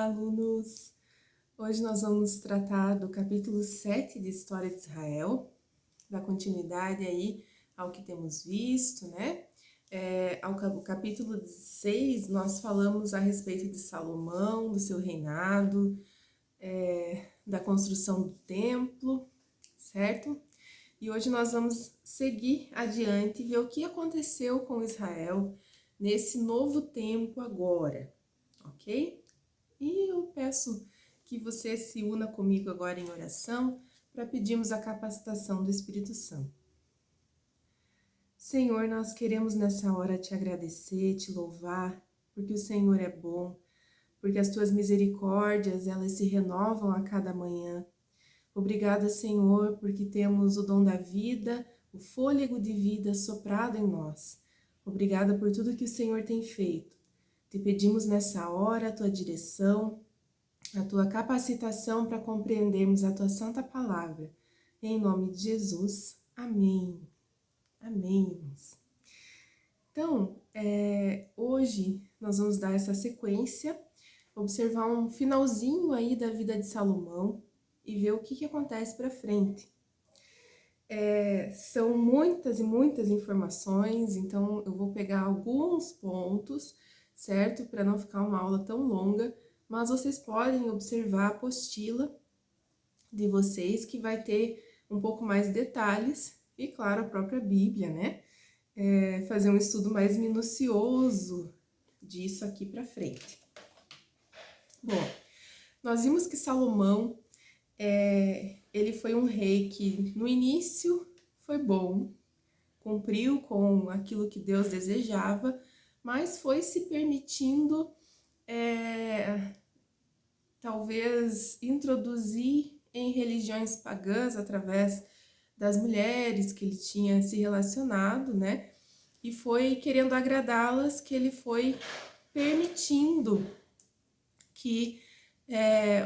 Olá, alunos! Hoje nós vamos tratar do capítulo 7 de História de Israel, da continuidade aí ao que temos visto, né? O capítulo 6 nós falamos a respeito de Salomão, do seu reinado, da construção do templo, certo? E hoje nós vamos seguir adiante e ver o que aconteceu com Israel nesse novo tempo agora, ok? E eu peço que você se una comigo agora em oração para pedirmos a capacitação do Espírito Santo. Senhor, nós queremos nessa hora te agradecer, te louvar, porque o Senhor é bom, porque as tuas misericórdias, elas se renovam a cada manhã. Obrigada, Senhor, porque temos o dom da vida, o fôlego de vida soprado em nós. Obrigada por tudo que o Senhor tem feito. Te pedimos nessa hora a tua direção, a tua capacitação para compreendermos a tua santa palavra. Em nome de Jesus, amém. Amém, irmãos. Então, hoje nós vamos dar essa sequência, observar um finalzinho aí da vida de Salomão e ver o que acontece para frente. São muitas e muitas informações, então eu vou pegar alguns pontos, certo? Para não ficar uma aula tão longa, mas vocês podem observar a apostila de vocês, que vai ter um pouco mais de detalhes, e claro, a própria Bíblia, né? Fazer um estudo mais minucioso disso aqui para frente. Bom, nós vimos que Salomão, ele foi um rei que no início foi bom, cumpriu com aquilo que Deus desejava, mas foi se permitindo talvez introduzir em religiões pagãs através das mulheres que ele tinha se relacionado, né? E foi querendo agradá-las que ele foi permitindo que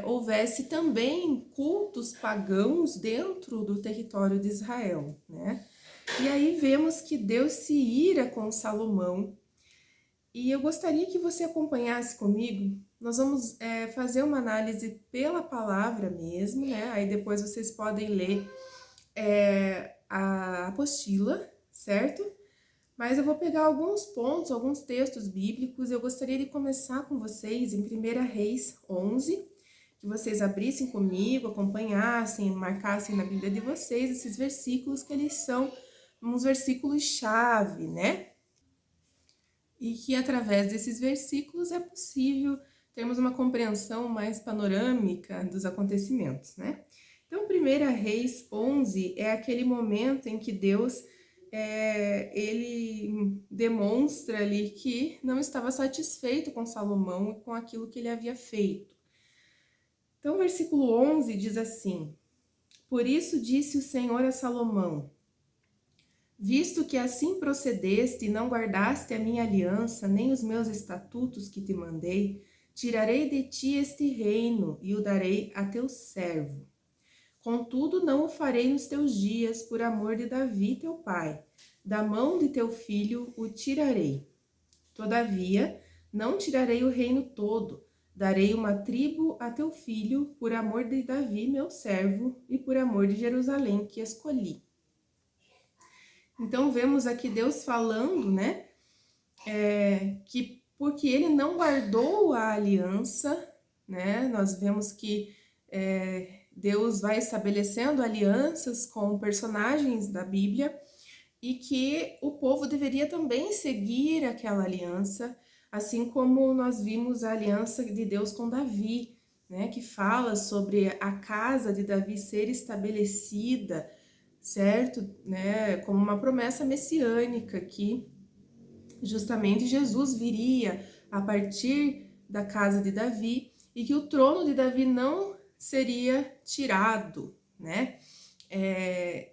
houvesse também cultos pagãos dentro do território de Israel, né? E aí vemos que Deus se ira com Salomão. E eu gostaria que você acompanhasse comigo. Nós vamos fazer uma análise pela palavra mesmo, né? Aí depois vocês podem ler a apostila, certo? Mas eu vou pegar alguns pontos, alguns textos bíblicos. Eu gostaria de começar com vocês em 1 Reis 11, que vocês abrissem comigo, acompanhassem, marcassem na Bíblia de vocês esses versículos, que eles são uns versículos-chave, né? E que através desses versículos é possível termos uma compreensão mais panorâmica dos acontecimentos, né? Então, 1 Reis 11 é aquele momento em que Deus ele demonstra ali que não estava satisfeito com Salomão e com aquilo que ele havia feito. Então, o versículo 11 diz assim: Por isso disse o Senhor a Salomão: Visto que assim procedeste e não guardaste a minha aliança, nem os meus estatutos que te mandei, tirarei de ti este reino e o darei a teu servo. Contudo, não o farei nos teus dias, por amor de Davi teu pai. Da mão de teu filho o tirarei. Todavia, não tirarei o reino todo. Darei uma tribo a teu filho, por amor de Davi meu servo, e por amor de Jerusalém que escolhi. Então, vemos aqui Deus falando, né, que porque ele não guardou a aliança, né, nós vemos que Deus vai estabelecendo alianças com personagens da Bíblia e que o povo deveria também seguir aquela aliança, assim como nós vimos a aliança de Deus com Davi, né, que fala sobre a casa de Davi ser estabelecida, certo? Né, como uma promessa messiânica que justamente Jesus viria a partir da casa de Davi e que o trono de Davi não seria tirado, né?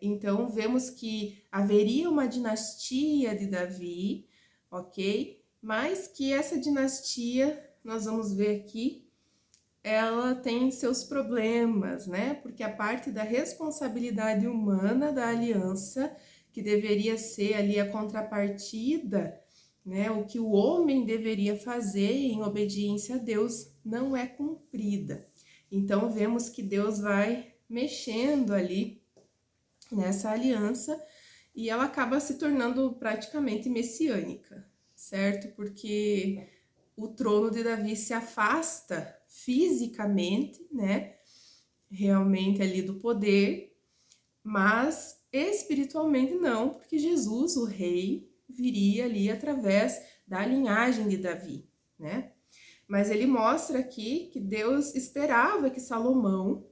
Então vemos que haveria uma dinastia de Davi, ok? Mas que essa dinastia, nós vamos ver aqui, ela tem seus problemas, né? Porque a parte da responsabilidade humana da aliança, que deveria ser ali a contrapartida né, o que o homem deveria fazer em obediência a Deus não é cumprida. Então vemos que Deus vai mexendo ali nessa aliança e ela acaba se tornando praticamente messiânica, certo? Porque o trono de Davi se afasta fisicamente, né, realmente ali do poder, mas espiritualmente não, porque Jesus, o rei, viria ali através da linhagem de Davi, né? Mas ele mostra aqui que Deus esperava que Salomão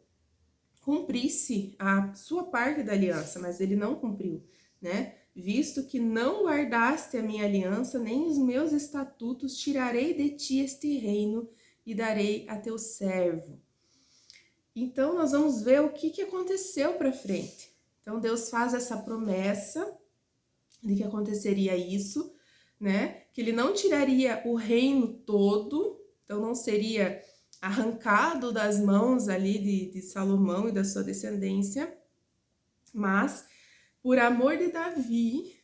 cumprisse a sua parte da aliança, mas ele não cumpriu, né? Visto que não guardaste a minha aliança, nem os meus estatutos, tirarei de ti este reino e darei a teu servo. Então, nós vamos ver o que aconteceu para frente. Então, Deus faz essa promessa de que aconteceria isso, né? Que ele não tiraria o reino todo, então não seria arrancado das mãos ali de Salomão e da sua descendência, mas por amor de Davi,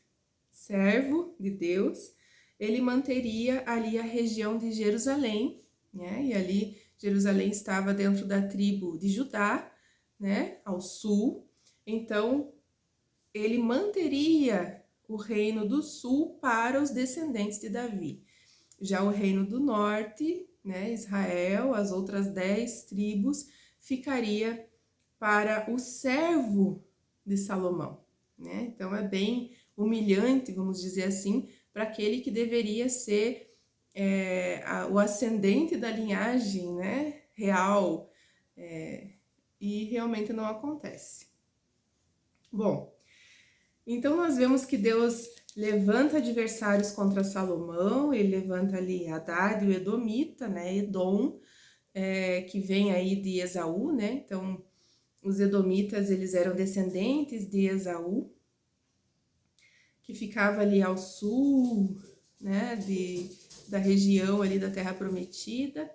servo de Deus, ele manteria ali a região de Jerusalém, né? E ali Jerusalém estava dentro da tribo de Judá, né? Ao sul. Então, ele manteria o reino do sul para os descendentes de Davi. Já o reino do norte, né, Israel, as outras 10 tribos, ficaria para o servo de Salomão, né? Então é bem humilhante, vamos dizer assim, para aquele que deveria ser o ascendente da linhagem, né, real, e realmente não acontece. Bom, então nós vemos que Deus levanta adversários contra Salomão, ele levanta ali Hadad, o Edomita, né, Edom, que vem aí de Esaú, né, então os Edomitas, eles eram descendentes de Esaú, que ficava ali ao sul, né, da região ali da Terra Prometida.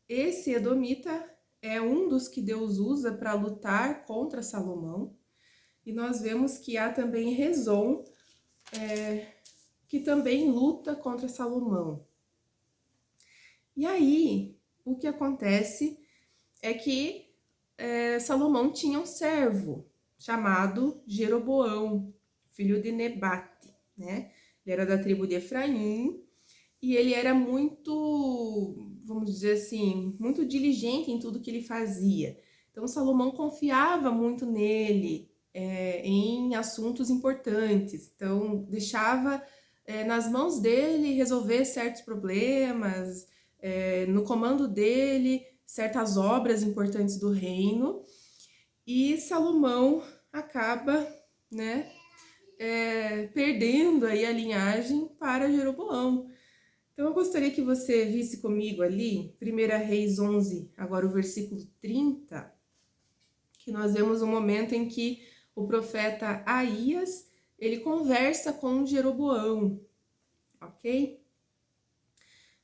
Esse Edomita é um dos que Deus usa para lutar contra Salomão. E nós vemos que há também Rezon, que também luta contra Salomão. E aí, o que acontece é que Salomão tinha um servo chamado Jeroboão, filho de Nebate, né? Ele era da tribo de Efraim e ele era muito, vamos dizer assim, muito diligente em tudo que ele fazia. Então, Salomão confiava muito nele, em assuntos importantes. Então, deixava nas mãos dele resolver certos problemas, no comando dele, certas obras importantes do reino. E Salomão acaba, né, perdendo aí a linhagem para Jeroboão. Então, eu gostaria que você visse comigo ali, 1 Reis 11, agora o versículo 30, que nós vemos um momento em que o profeta Aías, ele conversa com Jeroboão, ok?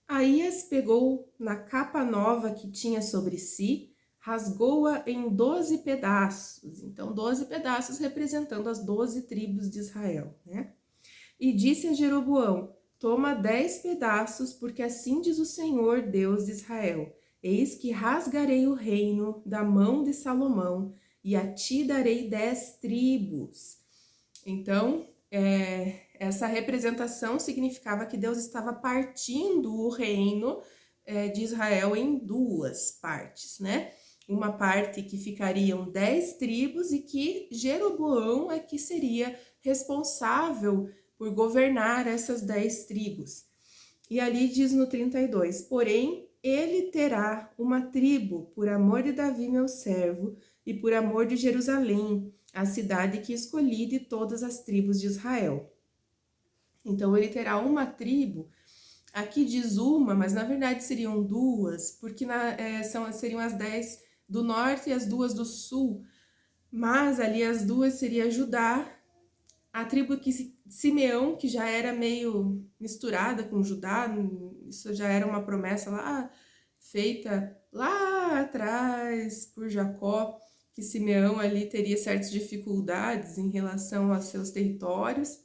Aías pegou na capa nova que tinha sobre si, rasgou-a em 12 pedaços, então 12 pedaços representando as 12 tribos de Israel, né? E disse a Jeroboão, toma 10 pedaços, porque assim diz o Senhor, Deus de Israel, eis que rasgarei o reino da mão de Salomão, e a ti darei 10 tribos. Então, essa representação significava que Deus estava partindo o reino de Israel em duas partes, né? Uma parte que ficariam 10 tribos e que Jeroboão é que seria responsável por governar essas 10 tribos. E ali diz no 32, porém, ele terá uma tribo por amor de Davi, meu servo, e por amor de Jerusalém, a cidade que escolhi de todas as tribos de Israel. Então, ele terá uma tribo, aqui diz uma, mas na verdade seriam duas, porque seriam as 10 do norte e as 2 do sul, mas ali as 2 seria Judá, a tribo que Simeão, que já era meio misturada com Judá, isso já era uma promessa lá feita lá atrás por Jacó, que Simeão ali teria certas dificuldades em relação aos seus territórios.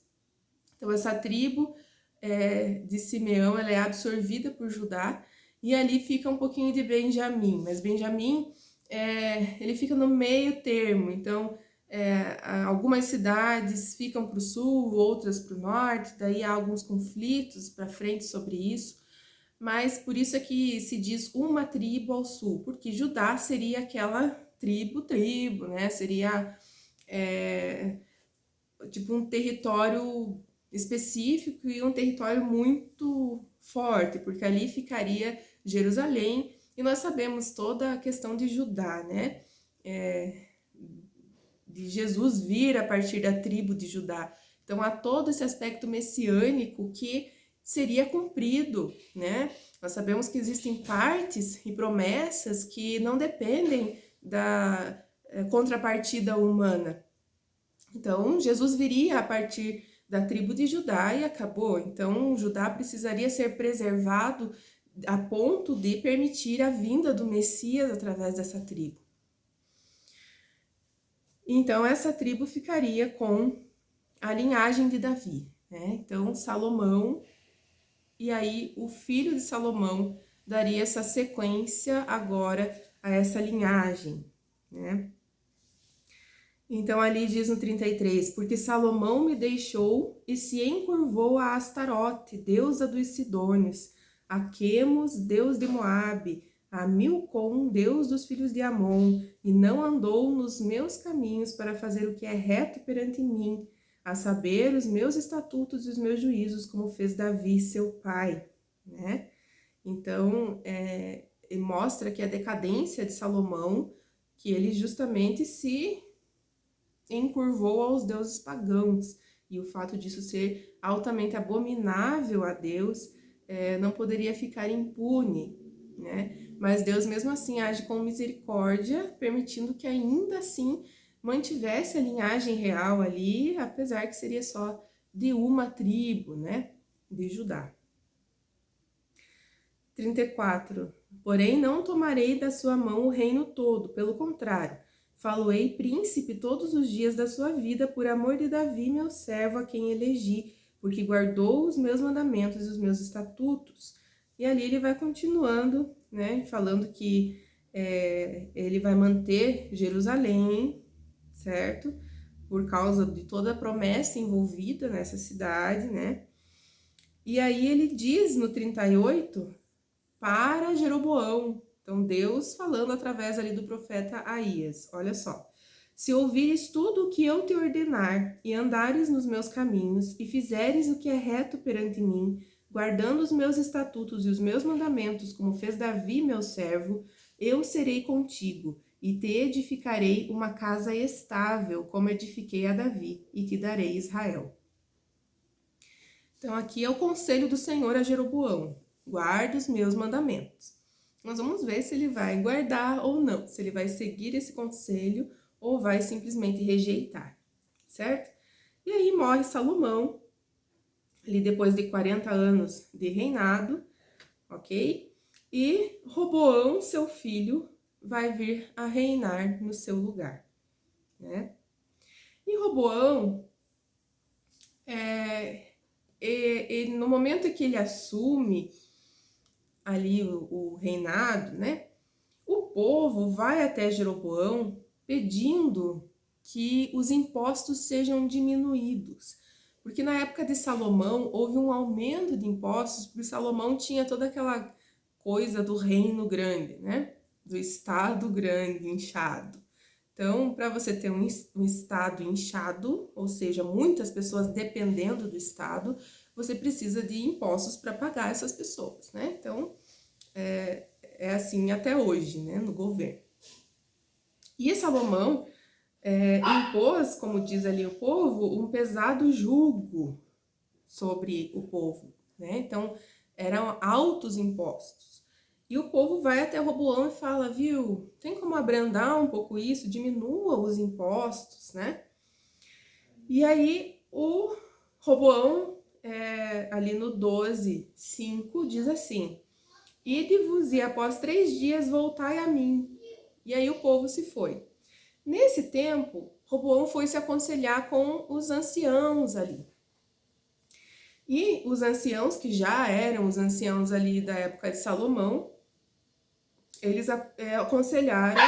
Então, essa tribo de Simeão, ela é absorvida por Judá, e ali fica um pouquinho de Benjamim, mas Benjamim, ele fica no meio termo, então algumas cidades ficam para o sul, outras para o norte, daí há alguns conflitos para frente sobre isso, mas por isso é que se diz uma tribo ao sul, porque Judá seria aquela tribo, né? Seria tipo um território específico e um território muito forte, porque ali ficaria Jerusalém, e nós sabemos toda a questão de Judá, né? De Jesus vir a partir da tribo de Judá. Então há todo esse aspecto messiânico que seria cumprido, né? Nós sabemos que existem partes e promessas que não dependem da contrapartida humana. Então, Jesus viria a partir da tribo de Judá e acabou. Então, Judá precisaria ser preservado a ponto de permitir a vinda do Messias através dessa tribo. Então, essa tribo ficaria com a linhagem de Davi, né? Então, Salomão, e aí o filho de Salomão daria essa sequência agora a essa linhagem, né? Então, ali diz no 33, porque Salomão me deixou e se encurvou a Astarote, deusa dos Sidônios, a Quemos, deus de Moabe, a Milcom, deus dos filhos de Amon, e não andou nos meus caminhos para fazer o que é reto perante mim, a saber, os meus estatutos e os meus juízos, como fez Davi, seu pai, né? Então, mostra que a decadência de Salomão, que ele justamente se encurvou aos deuses pagãos, e o fato disso ser altamente abominável a Deus não poderia ficar impune, né? Mas Deus mesmo assim age com misericórdia, permitindo que ainda assim mantivesse a linhagem real ali, apesar que seria só de uma tribo, né? De Judá. 34. Porém, não tomarei da sua mão o reino todo, pelo contrário, falo-ei príncipe todos os dias da sua vida, por amor de Davi, meu servo, a quem elegi, porque guardou os meus mandamentos e os meus estatutos. E ali ele vai continuando, né, falando que ele vai manter Jerusalém, certo? Por causa de toda a promessa envolvida nessa cidade, né? E aí ele diz no 38, para Jeroboão. Então, Deus falando através ali do profeta Aías. Olha só. Se ouvires tudo o que eu te ordenar, e andares nos meus caminhos, e fizeres o que é reto perante mim, guardando os meus estatutos e os meus mandamentos, como fez Davi, meu servo, eu serei contigo, e te edificarei uma casa estável, como edifiquei a Davi, e te darei Israel. Então, aqui é o conselho do Senhor a Jeroboão. Guarde os meus mandamentos. Nós vamos ver se ele vai guardar ou não, se ele vai seguir esse conselho ou vai simplesmente rejeitar, certo? E aí morre Salomão, ali depois de 40 anos de reinado, ok? E Roboão, seu filho, vai vir a reinar no seu lugar, né? E Roboão, no momento em que ele assume ali o reinado, né? O povo vai até Jeroboão pedindo que os impostos sejam diminuídos. Porque na época de Salomão houve um aumento de impostos, porque Salomão tinha toda aquela coisa do reino grande, né? Do estado grande, inchado. Então, para você ter um estado inchado, ou seja, muitas pessoas dependendo do estado, você precisa de impostos para pagar essas pessoas, né? Então, é assim até hoje, né, no governo. E Salomão impôs, como diz ali o povo, um pesado jugo sobre o povo, né? Então, eram altos impostos. E o povo vai até Roboão e fala, viu, tem como abrandar um pouco isso, diminua os impostos, né? E aí o Roboão, ali no 12:5, diz assim, ide-vos e após 3 dias voltai a mim. E aí o povo se foi. Nesse tempo, Roboão foi se aconselhar com os anciãos ali. E os anciãos, que já eram os anciãos ali da época de Salomão, eles aconselharam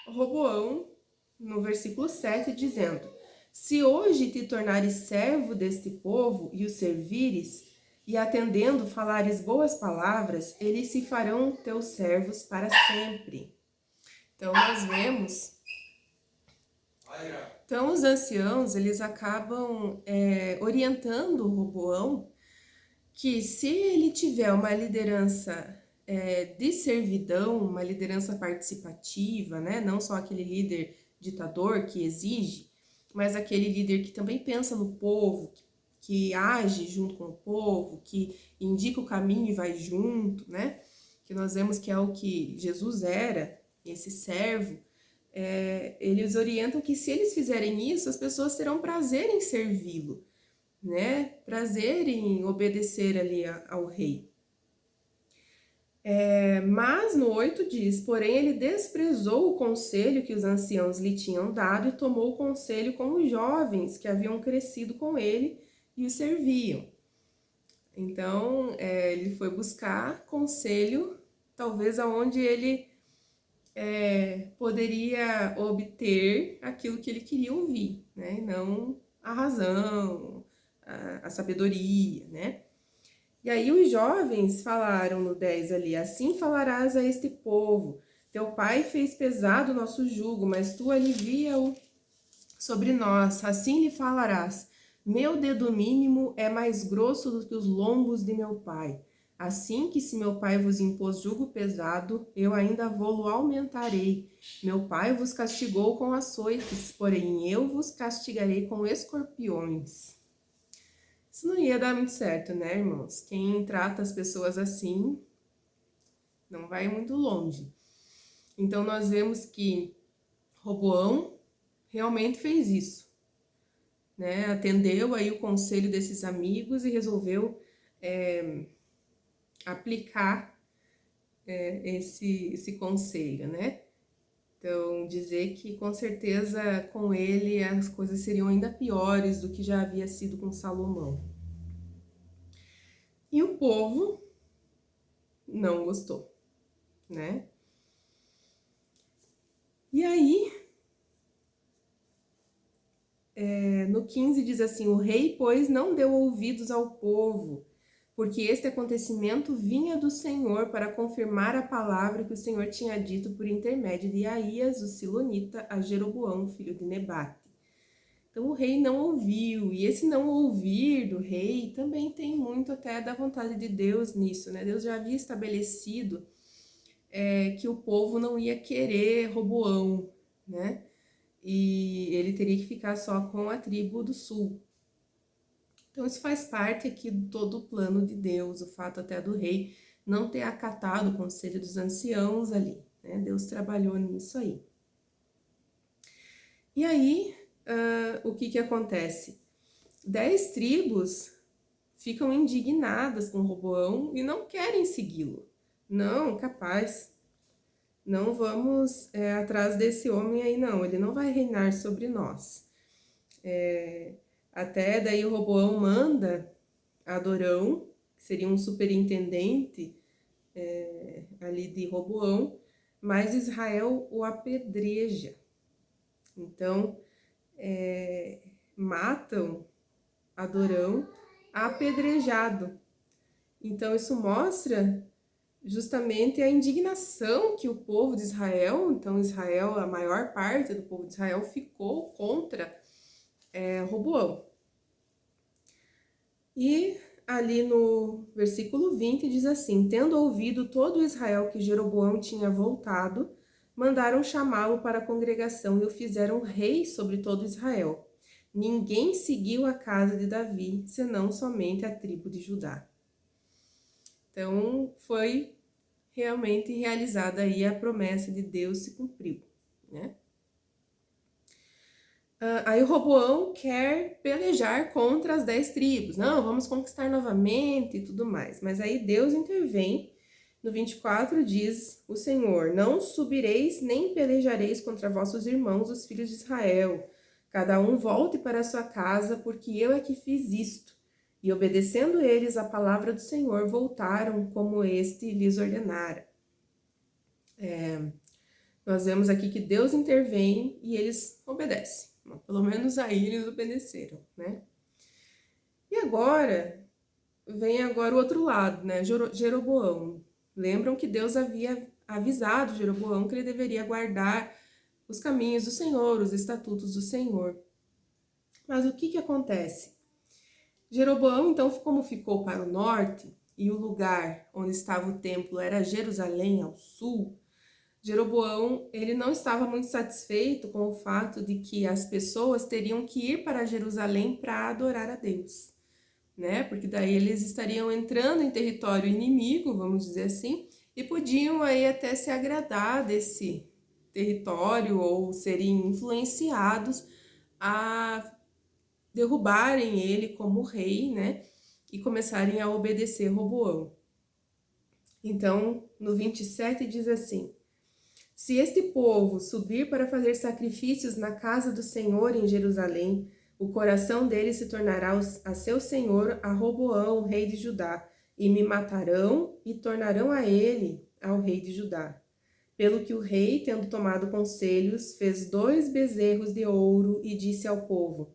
Roboão no versículo 7, dizendo: Se hoje te tornares servo deste povo e o servires, e atendendo falares boas palavras, eles se farão teus servos para sempre. Então nós vemos. Então os anciãos, eles acabam orientando o Roboão que se ele tiver uma liderança de servidão, uma liderança participativa, né? Não só aquele líder ditador que exige, mas aquele líder que também pensa no povo, que age junto com o povo, que indica o caminho e vai junto, né? Que nós vemos que é o que Jesus era, esse servo. Eles orientam que se eles fizerem isso, as pessoas terão prazer em servi-lo, né? Prazer em obedecer ali ao rei. Mas no 8 diz: porém ele desprezou o conselho que os anciãos lhe tinham dado e tomou o conselho com os jovens que haviam crescido com ele e o serviam. Então ele foi buscar conselho, talvez aonde ele poderia obter aquilo que ele queria ouvir, né? E não a razão, a sabedoria, né? E aí os jovens falaram no 10 ali: assim falarás a este povo, teu pai fez pesado o nosso jugo, mas tu alivia-o sobre nós. Assim lhe falarás: meu dedo mínimo é mais grosso do que os lombos de meu pai. Assim que se meu pai vos impôs jugo pesado, eu ainda vou-lo aumentarei. Meu pai vos castigou com açoites, porém eu vos castigarei com escorpiões. Isso não ia dar muito certo, né, irmãos? Quem trata as pessoas assim não vai muito longe. Então nós vemos que Roboão realmente fez isso, né? Atendeu aí o conselho desses amigos e resolveu aplicar esse conselho, né? Então, dizer que com certeza com ele as coisas seriam ainda piores do que já havia sido com Salomão. E o povo não gostou, né? E aí, no 15 diz assim: o rei, pois, não deu ouvidos ao povo, porque este acontecimento vinha do Senhor para confirmar a palavra que o Senhor tinha dito por intermédio de Aías, o Silonita, a Jeroboão, filho de Nebate. Então o rei não ouviu, e esse não ouvir do rei também tem muito até da vontade de Deus nisso, né? Deus já havia estabelecido que o povo não ia querer Roboão, né? E ele teria que ficar só com a tribo do sul. Então isso faz parte aqui de todo o plano de Deus, o fato até do rei não ter acatado o conselho dos anciãos ali, né? Deus trabalhou nisso aí. E aí, o que acontece? 10 tribos ficam indignadas com Roboão e não querem segui-lo. Não, capaz. Não vamos atrás desse homem aí, não. Ele não vai reinar sobre nós. Até daí o Roboão manda Adorão, que seria um superintendente ali de Roboão, mas Israel o apedreja. Então, matam Adorão apedrejado. Então, isso mostra justamente a indignação que o povo de Israel, então Israel, a maior parte do povo de Israel ficou contra Roboão. E ali no versículo 20 diz assim: tendo ouvido todo Israel que Jeroboão tinha voltado, mandaram chamá-lo para a congregação e o fizeram rei sobre todo Israel. Ninguém seguiu a casa de Davi, senão somente a tribo de Judá. Então, foi realmente realizada aí a promessa de Deus se cumpriu, né? Aí o Roboão quer pelejar contra as 10 tribos. Não, vamos conquistar novamente e tudo mais. Mas aí Deus intervém. No 24 diz o Senhor: não subireis nem pelejareis contra vossos irmãos, os filhos de Israel. Cada um volte para a sua casa, porque eu é que fiz isto. E obedecendo eles a palavra do Senhor, voltaram como este lhes ordenara. Nós vemos aqui que Deus intervém e eles obedecem. Pelo menos aí eles obedeceram, né? E agora, vem agora o outro lado, né? Jeroboão. Lembram que Deus havia avisado Jeroboão que ele deveria guardar os caminhos do Senhor, os estatutos do Senhor. Mas o que acontece? Jeroboão, então, como ficou para o norte, e o lugar onde estava o templo era Jerusalém, ao sul, Jeroboão, ele não estava muito satisfeito com o fato de que as pessoas teriam que ir para Jerusalém para adorar a Deus, né? Porque daí eles estariam entrando em território inimigo, vamos dizer assim, e podiam aí até se agradar desse território ou serem influenciados a derrubarem ele como rei, né? E começarem a obedecer Roboão. Então, no 27 diz assim: se este povo subir para fazer sacrifícios na casa do Senhor em Jerusalém, o coração deles se tornará a seu senhor, a Roboão, rei de Judá, e me matarão e tornarão a ele, ao rei de Judá. Pelo que o rei, tendo tomado conselhos, fez 2 bezerros de ouro e disse ao povo: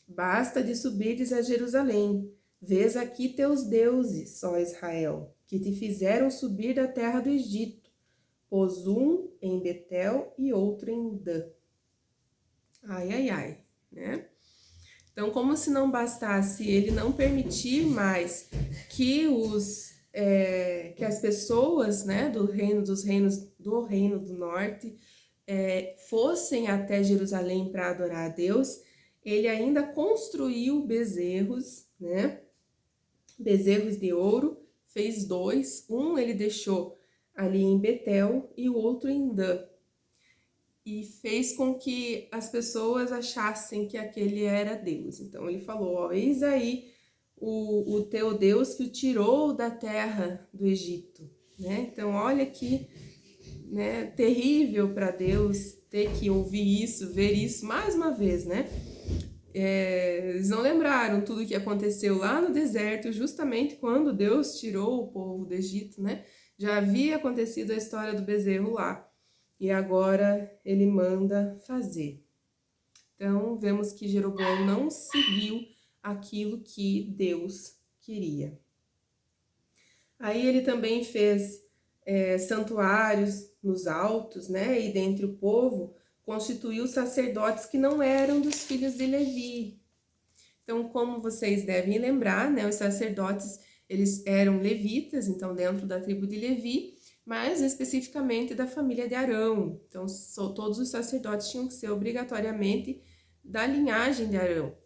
basta de subires a Jerusalém. Vês aqui teus deuses, ó Israel, que te fizeram subir da terra do Egito. Pôs um em Betel e outro em Dan. Ai, ai, ai, né? Então, como se não bastasse ele não permitir mais que que as pessoas, né, do reino do norte fossem até Jerusalém para adorar a Deus, ele ainda construiu bezerros, né? Bezerros de ouro, fez 2, um ele deixou ali em Betel e o outro em Dan. E fez com que as pessoas achassem que aquele era Deus. Então ele falou, ó, eis aí o teu Deus que o tirou da terra do Egito, né? Então olha que, né, terrível para Deus ter que ouvir isso, ver isso mais uma vez, né? Eles não lembraram tudo o que aconteceu lá no deserto, justamente quando Deus tirou o povo do Egito, né? Já havia acontecido a história do bezerro lá. E agora ele manda fazer. Então, vemos que Jeroboão não seguiu aquilo que Deus queria. Aí ele também fez santuários nos altos, né? E dentre o povo, constituiu sacerdotes que não eram dos filhos de Levi. Então, como vocês devem lembrar, né? Os sacerdotes, eles eram levitas, então dentro da tribo de Levi, mas especificamente da família de Arão. Então, todos os sacerdotes tinham que ser obrigatoriamente da linhagem de Arão.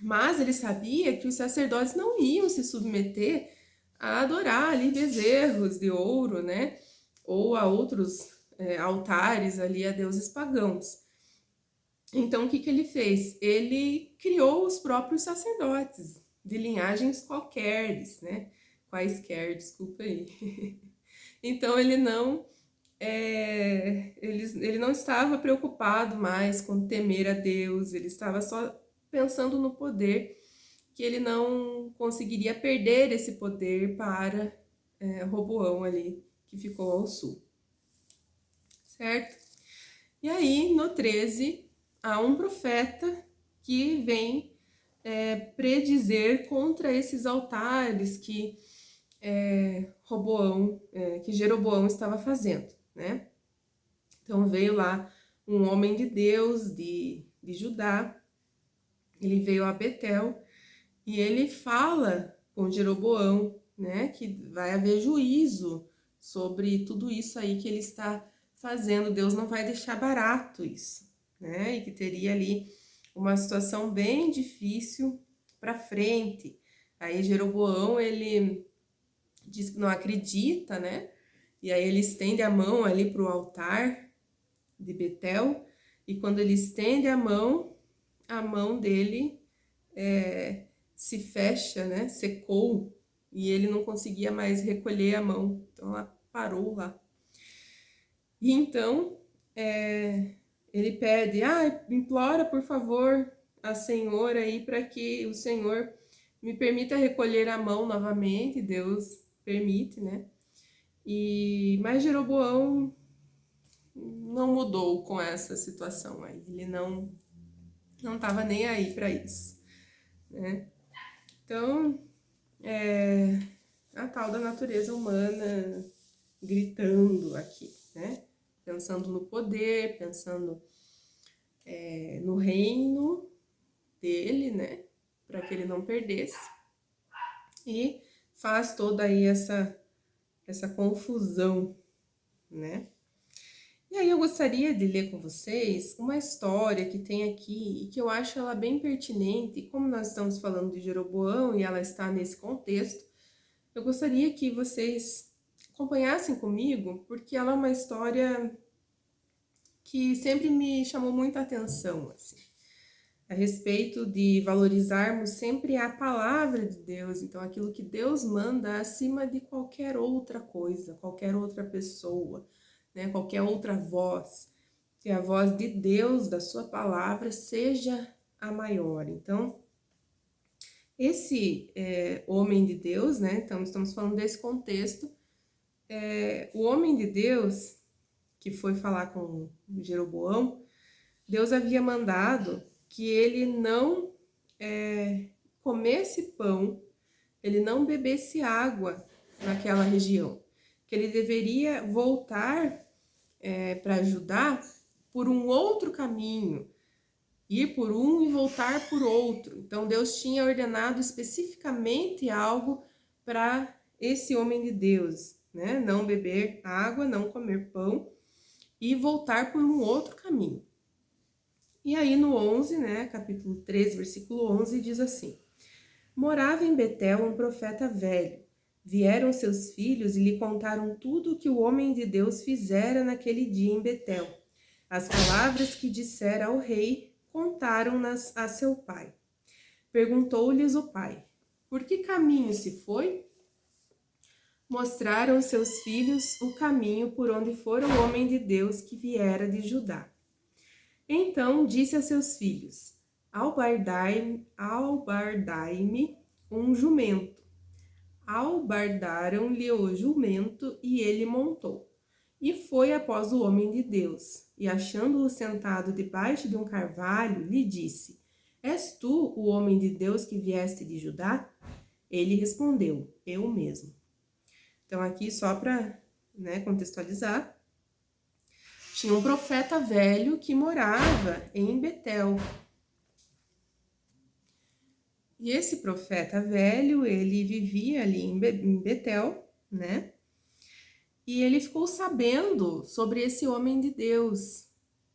Mas ele sabia que os sacerdotes não iam se submeter a adorar ali bezerros de ouro, né? Ou a outros altares ali a deuses pagãos. Então, o que ele fez? Ele criou os próprios sacerdotes de linhagens quaisquer, desculpa aí. Então ele não estava preocupado mais com temer a Deus, ele estava só pensando no poder, que ele não conseguiria perder esse poder para Roboão ali, que ficou ao sul. Certo? E aí, no 13, há um profeta que vem predizer contra esses altares que que Jeroboão estava fazendo, né? Então veio lá um homem de Deus de Judá, ele veio a Betel e ele fala com Jeroboão, né, que vai haver juízo sobre tudo isso aí que ele está fazendo. Deus não vai deixar barato isso, né? E que teria ali uma situação bem difícil para frente. Aí Jeroboão, ele diz que não acredita, né? E aí ele estende a mão ali para o altar de Betel, e quando ele estende a mão dele se fecha, né? Secou, e ele não conseguia mais recolher a mão. Então ela parou lá. E então ele pede, implora por favor a Senhor aí para que o Senhor me permita recolher a mão novamente, Deus permite, né? Mas Jeroboão não mudou com essa situação aí, ele não estava nem aí para isso, né? Então, a tal da natureza humana gritando aqui, né? Pensando no poder, pensando no reino dele, né? Para que ele não perdesse. E faz toda aí essa confusão, né? E aí eu gostaria de ler com vocês uma história que tem aqui e que eu acho ela bem pertinente. E como nós estamos falando de Jeroboão e ela está nesse contexto, eu gostaria que vocês acompanhassem comigo, porque ela é uma história que sempre me chamou muita atenção, assim, a respeito de valorizarmos sempre a palavra de Deus, então aquilo que Deus manda acima de qualquer outra coisa, qualquer outra pessoa, né, qualquer outra voz, que a voz de Deus, da sua palavra, seja a maior. Então, esse homem de Deus, né, então estamos falando desse contexto, o homem de Deus que foi falar com Jeroboão, Deus havia mandado que ele não comesse pão, ele não bebesse água naquela região, que ele deveria voltar para Judá por um outro caminho, ir por um e voltar por outro. Então Deus tinha ordenado especificamente algo para esse homem de Deus, né? Não beber água, não comer pão e voltar por um outro caminho. E aí no 11, né, capítulo 13, versículo 11, diz assim: Morava em Betel um profeta velho. Vieram seus filhos e lhe contaram tudo o que o homem de Deus fizera naquele dia em Betel. As palavras que dissera ao rei, contaram-nas a seu pai. Perguntou-lhes o pai: Por que caminho se foi? Mostraram seus filhos o caminho por onde fora o homem de Deus que viera de Judá. Então disse a seus filhos: Albardai-me um jumento. Albardaram-lhe o jumento e ele montou. E foi após o homem de Deus. E achando-o sentado debaixo de um carvalho, lhe disse: És tu o homem de Deus que vieste de Judá? Ele respondeu: Eu mesmo. Então aqui só para contextualizar, tinha um profeta velho que morava em Betel. E esse profeta velho, ele vivia ali em Betel, né? E ele ficou sabendo sobre esse homem de Deus.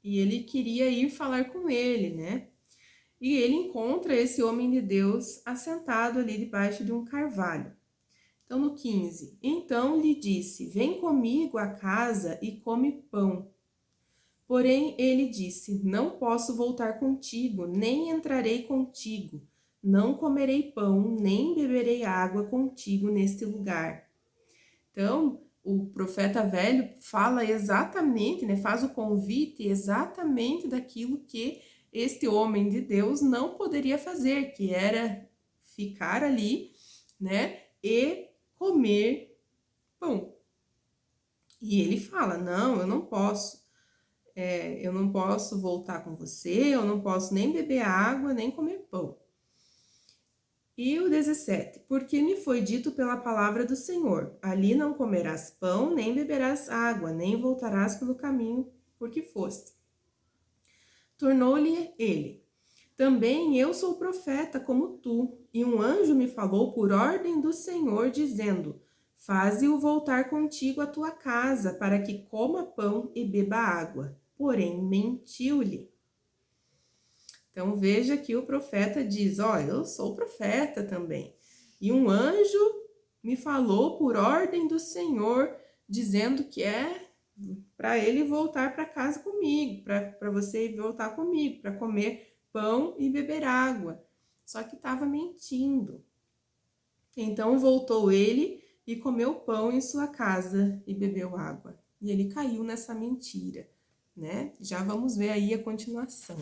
E ele queria ir falar com ele, né? E ele encontra esse homem de Deus assentado ali debaixo de um carvalho. Então, no 15, então lhe disse: Vem comigo à casa e come pão. Porém, ele disse: Não posso voltar contigo, nem entrarei contigo. Não comerei pão, nem beberei água contigo neste lugar. Então, o profeta velho fala exatamente, né, faz o convite exatamente daquilo que este homem de Deus não poderia fazer, que era ficar ali, né, e comer pão. E ele fala: Não, eu não posso. Eu não posso voltar com você, eu não posso nem beber água, nem comer pão. E o 17, porque me foi dito pela palavra do Senhor, ali não comerás pão, nem beberás água, nem voltarás pelo caminho por que foste. Tornou-lhe ele: Também eu sou profeta como tu, e um anjo me falou por ordem do Senhor, dizendo: Faze-o voltar contigo à tua casa, para que coma pão e beba água. Porém, mentiu-lhe. Então veja que o profeta diz: eu sou profeta também. E um anjo me falou por ordem do Senhor, dizendo que é para ele voltar para casa comigo, para você voltar comigo, para comer pão e beber água. Só que estava mentindo. Então voltou ele e comeu pão em sua casa e bebeu água. E ele caiu nessa mentira, né? Já vamos ver aí a continuação.